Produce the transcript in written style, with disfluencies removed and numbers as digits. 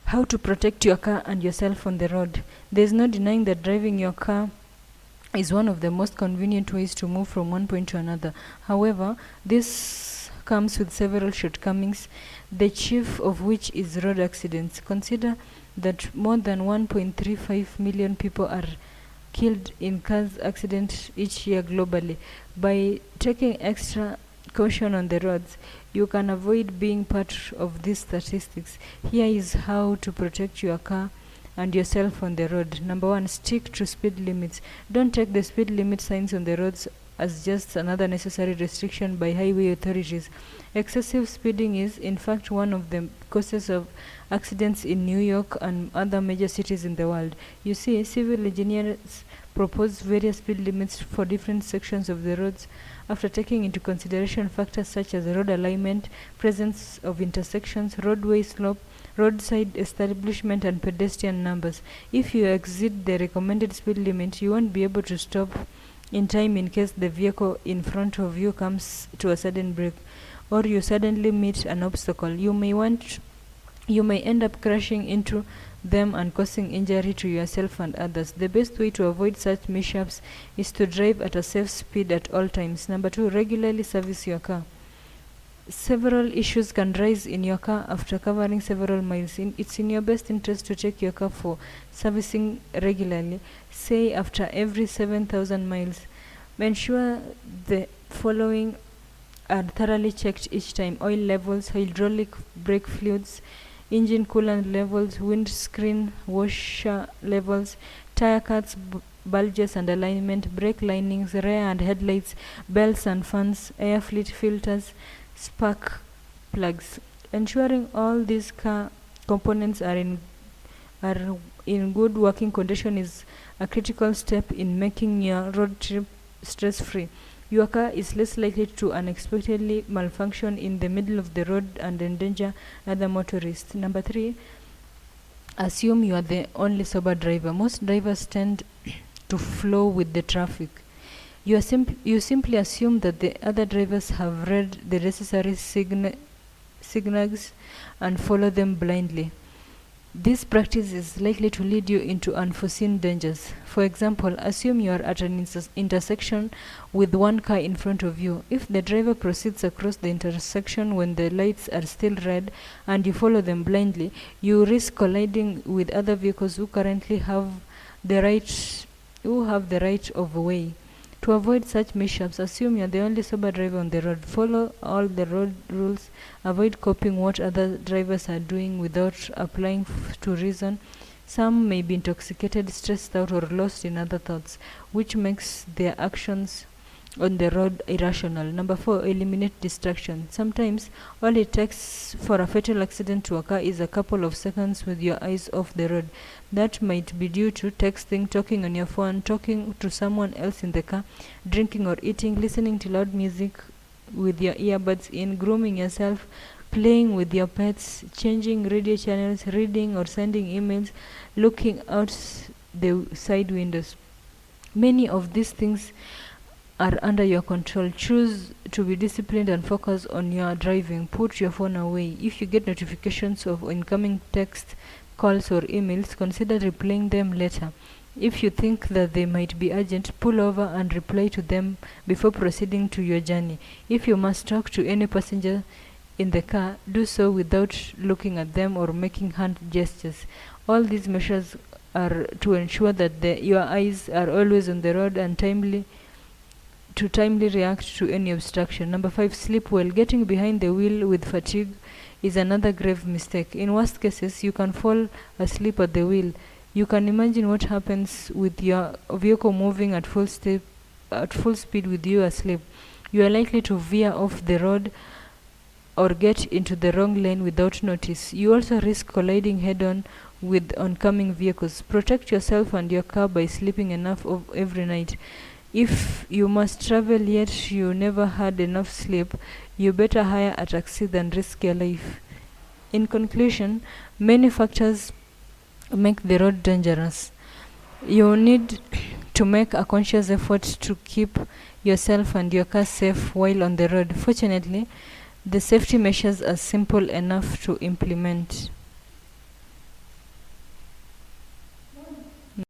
How to protect your car and yourself on the road. There's no denying that driving your car is one of the most convenient ways to move from one point to another. However, this comes with several shortcomings, the chief of which is road accidents. Consider that more than 1.35 million people are killed in car accidents each year globally. By taking extra caution on the roads, you can avoid being part of these statistics. Here is how to protect your car and yourself on the road. Number 1, stick to speed limits. Don't take the speed limit signs on the roads as just another necessary restriction by highway authorities. Excessive speeding is, in fact, one of the causes of accidents in New York and other major cities in the world. You see, civil engineers propose various speed limits for different sections of the roads after taking into consideration factors such as road alignment, presence of intersections, roadway slope, roadside establishment, and pedestrian numbers. If you exceed the recommended speed limit, you won't be able to stop in time in case the vehicle in front of you comes to a sudden brake, or you suddenly meet an obstacle. You may end up crashing into them and causing injury to yourself and others. The best way to avoid such mishaps is to drive at a safe speed at all times. Number 2, regularly service your car. Several issues can rise in your car after covering several miles. It's in your best interest to take your car for servicing regularly, say after every 7,000 miles. Ensure the following are thoroughly checked each time: oil levels, hydraulic brake fluids, engine coolant levels, windscreen washer levels, tire cuts, bulges and alignment, brake linings, rear and headlights, belts and fans, air fleet filters, spark plugs. Ensuring all these car components are in good working condition is a critical step in making your road trip stress-free. Your car is less likely to unexpectedly malfunction in the middle of the road and endanger other motorists. Number 3, assume you are the only sober driver. Most drivers tend to flow with the traffic. You simply assume that the other drivers have read the necessary signals and follow them blindly. This practice is likely to lead you into unforeseen dangers. For example, assume you are at an intersection with one car in front of you. If the driver proceeds across the intersection when the lights are still red and you follow them blindly, you risk colliding with other vehicles who currently have the right of way. To avoid such mishaps, assume you are the only sober driver on the road. Follow all the road rules. Avoid copying what other drivers are doing without applying to reason. Some may be intoxicated, stressed out, or lost in other thoughts, which makes their actions on the road irrational. Number 4, eliminate distraction. Sometimes all it takes for a fatal accident to occur is a couple of seconds with your eyes off the road. That might be due to texting, talking on your phone, talking to someone else in the car, drinking or eating, listening to loud music with your earbuds in, grooming yourself, playing with your pets, changing radio channels, reading or sending emails, looking out the side windows. Many of these things are under your control. Choose to be disciplined and focus on your driving. Put your phone away. If you get notifications of incoming text, calls or emails, consider replaying them later. If you think that they might be urgent, pull over and reply to them before proceeding to your journey. If you must talk to any passenger in the car, do so without looking at them or making hand gestures. All these measures are to ensure that your eyes are always on the road and timely react to any obstruction. Number 5, sleep well. Getting behind the wheel with fatigue is another grave mistake. In worst cases, you can fall asleep at the wheel. You can imagine what happens with your vehicle moving at full speed with you asleep. You are likely to veer off the road or get into the wrong lane without notice. You also risk colliding head-on with oncoming vehicles. Protect yourself and your car by sleeping enough every night. If you must travel yet you never had enough sleep, you better hire a taxi than risk your life. In conclusion, many factors make the road dangerous. You need to make a conscious effort to keep yourself and your car safe while on the road. Fortunately, the safety measures are simple enough to implement.